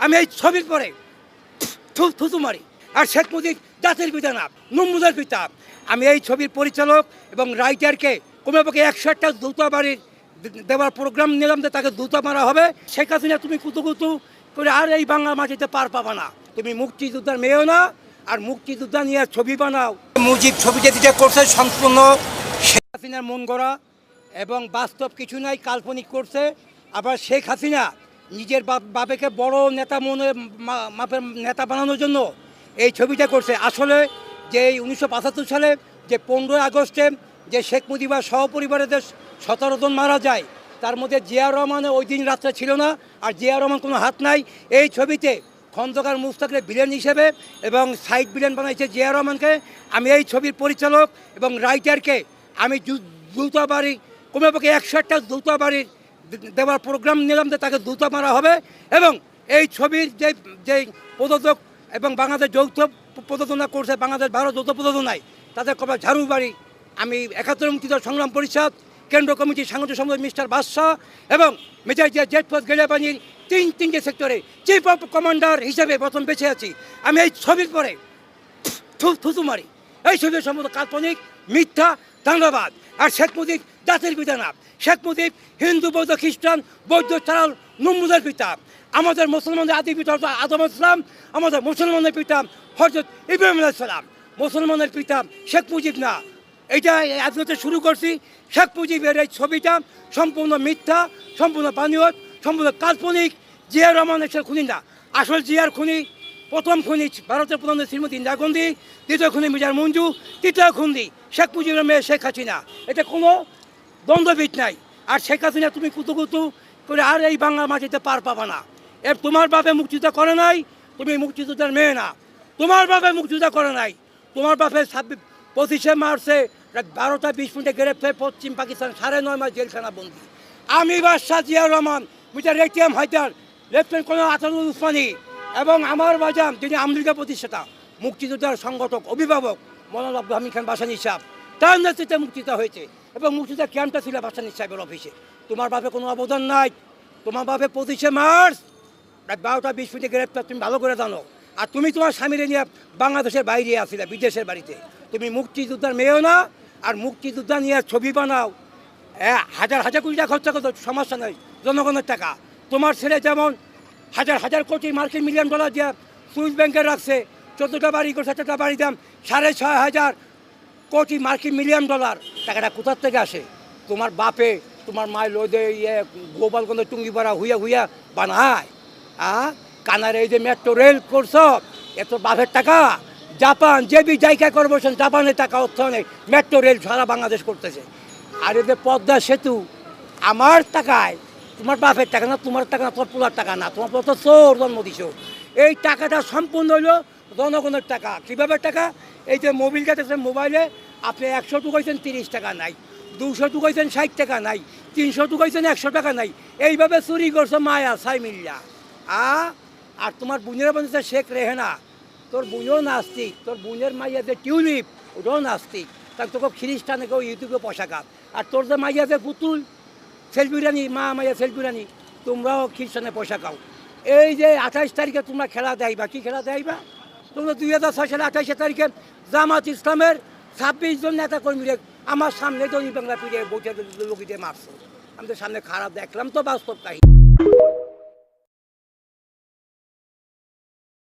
আমি এই ছবির পরে থুতু মারি। আর শেখ মুজিব জাতির পিতা না, নমরুদের পিতা। আমি এই ছবির পরিচালক এবং রাইটারকে কমপক্ষে 100টা জুতা বাড়ির দেওয়ার প্রোগ্রাম নিলাম যে তাকে জুতা মারা হবে। শেখ হাসিনা তুমি কুতুকুতু করে আর এই বাংলা মাটিতে পার পাবা না। তুমি মুক্তিযোদ্ধার মেয়েও না, আর মুক্তিযোদ্ধা নিয়ে ছবি বানাও। মুজিব ছবিটা যেটা করছে সম্পূর্ণ শেখ হাসিনার মন গড়া এবং বাস্তব কিছু নাই, কাল্পনিক করছে। আবার শেখ হাসিনা নিজের বাপেকে বড় নেতা মাপের নেতা বানানোর জন্য এই ছবিটা করছে। আসলে যে 1975 সালে যে 15 আগস্টে যে শেখ মুজিবার সহপরিবারের 17 জন মারা যায়, তার মধ্যে জিয়া রহমানের ওই দিন রাত্রে ছিল না, আর জিয়া রহমান কোনো হাত নাই। এই ছবিতে খন্দকার মুস্তাকের ভিলেন হিসেবে এবং সাইড ভিলেন বানাইছে জিয়া রহমানকে। আমি এই ছবির পরিচালক এবং রাইটারকে আমি জুতা বাড়ি কমপক্ষে 100টা জুতা বাড়ির দেওয়ার প্রোগ্রাম নিলাম যে তাকে জুতা মারা হবে। এবং এই ছবির যে প্রযোজক এবং বাংলাদেশ যৌথ প্রযোজনা করছে, বাংলাদেশ ভারত যৌথ প্রযোজনায়, তাদের কবে ঝাড়ু বাড়ি। আমি 71 মুক্তিযুদ্ধ সংগ্রাম পরিষদ কেন্দ্র কমিটির সাংগঠনিক সম্পাদক মিস্টার বাদশাহ এবং মেজর জেট ফোর্স গেলিয়াবাহিনীর তিনটে সেক্টরে চিফ অফ কমান্ডার হিসেবে প্রথম বেঁচে আছি। আমি এই ছবির পরে থুতু মারি। এই ছবির সম্পূর্ণ কাল্পনিক, মিথ্যা, দাঙ্গাবাদ। আর শেখ মুজিব জাতির পিতা না, শেখ মুজিব হিন্দু, বৌদ্ধ, খ্রিস্টান, বৌদ্ধ ছাড়াও নমরুদের পিতা। আমাদের মুসলমানদের আদি পিতা হচ্ছে আদম ইসলাম, আমাদের মুসলমানের পিতা হযরত ইব্রাহিম আলাইহিস সালাম। মুসলমানের পিতা শেখ মুজিব না। এইটা আজকে শুরু করছি। শেখ মুজিবের এই ছবিটা সম্পূর্ণ মিথ্যা, সম্পূর্ণ বানিয়ত, সম্পূর্ণ কাল্পনিক। জিয়া রহমানের খুনি না। আসল জিয়ার খুনি, প্রথম খুনি ভারতের প্রধানমন্ত্রী শ্রীমতী ইন্দিরা গান্ধী, দ্বিতীয় খুনি মির্জা মঞ্জু, তৃতীয় খুনি শেখ মুজিবের মেয়ে শেখ হাসিনা। এটা কোনো দ্বন্দ্ববিদ নাই। আর শেখ হাসিনা তুমি কুতুকুতু করে আর এই বাংলা মাটিতে পার পাবা না। তোমার বাপে মুক্তিযোদ্ধা করে নাই, তুমি মুক্তিযোদ্ধার মেয়ে না। তোমার বাপে মুক্তিযোদ্ধা করে নাই, তোমার বাপে 25শে মার্চে 12টা 20 মিনিটে গ্রেপ্তার, পশ্চিম পাকিস্তান 9.5 মাস জেলখানা বন্দি। আমি বাদশাহ Zia Rahman, mister ATM Haider, lieutenant colonel Ataul Osmani এবং আমার বাজান যিনি আমেরিকা প্রতিষ্ঠাতা, মুক্তিযোদ্ধার সংগঠক, অভিভাবক মৌলানা আব্দুল হামিদ খান ভাসানী সাহেব, তার নেতৃত্বে মুক্তিযোদ্ধা হয়েছে এবং মুক্তিযোদ্ধা ক্যাম্পটা ছিল ভাসানী সাহেবের অফিসে। তোমার বাপে কোনো অবদান নাই। তোমার বাপে 25শে মার্চ 12টা 20 মিনিটে গ্রেপ্তার, তুমি ভালো করে জানো। আর তুমি তোমার স্বামীরে নিয়ে বাংলাদেশের বাইরে আসছিলে, বিদেশের বাড়িতে। তুমি মুক্তিযোদ্ধার মেয়েও না, আর মুক্তিযোদ্ধা নিয়ে ছবি বানাও। হাজার হাজার কোটি টাকা খরচা করতো, সমস্যা নেই, জনগণের টাকা। তোমার ছেলে যেমন হাজার হাজার কোটি মার্কিন মিলিয়ন ডলার দিয়ে সুইস ব্যাংকে রাখছে, 14টা বাড়ি করছে, 4টা বাড়ি দাম 6,500 কোটি মার্কিন মিলিয়ন ডলার। টাকাটা কোথার থেকে আসে? তোমার বাপে, তোমার মায়ের লোদে গোপালগঞ্জের টুঙ্গিপাড়া হুইয়া বানায়। কানারে এই যে মেট্রো রেল করছ, এত বাপের টাকা। জাপান জায়গা কর্পোরেশন, জাপানের টাকা অর্থায়নে মেট্রো রেল সারা বাংলাদেশ করতেছে। আর এই যে পদ্মা সেতু আমার টাকায়, তোমার বাপের টাকা না, তোমার টাকা না, তোমার পোলার টাকা না, তোমার তো চোর জন্ম দিছ। এই টাকাটা সম্পূর্ণ হইল জনগণের টাকা। কীভাবে টাকা? এই যে মোবিল কাটেছেন, মোবাইলে আপনি 100 টুকাইছেন 30 টাকা নাই, 200 টুকাইছেন 60 টাকা নাই, 300 টুকাইছেন 100 টাকা নাই। এইভাবে চুরি করছো মায়া সাই মিল্লা। আর তোমার বোনের বানিয়েছে শেখ রেহেনা, তোর বোনও নাস্তিক, তোর বোনের মাইয়া যে টিউলিপ, ওটাও নাস্তিক। তার তোকে খ্রিস্টানে কেউ ইউটিউবে পয়সা খাত। আর তোর যে মাইয়া যে পুতুল সেলফিরানি, মাইয়া সেলফিরানি, তোমরাও খ্রিস্টানে পয়সা খাও। এই যে 28 তারিখে তোমরা খেলা দেয়বা, কি খেলা দেয়বা? তোমরা 2006 সালে 28 তারিখে জামাত ইসলামের 26 জন নেতা কর্মীরা আমার সামনে দড়ি বাংলা পিড়ে বইটা লোকিতে মারছো। আমি তো সামনে খারাপ দেখলাম তো বাস্তব কাহিনী।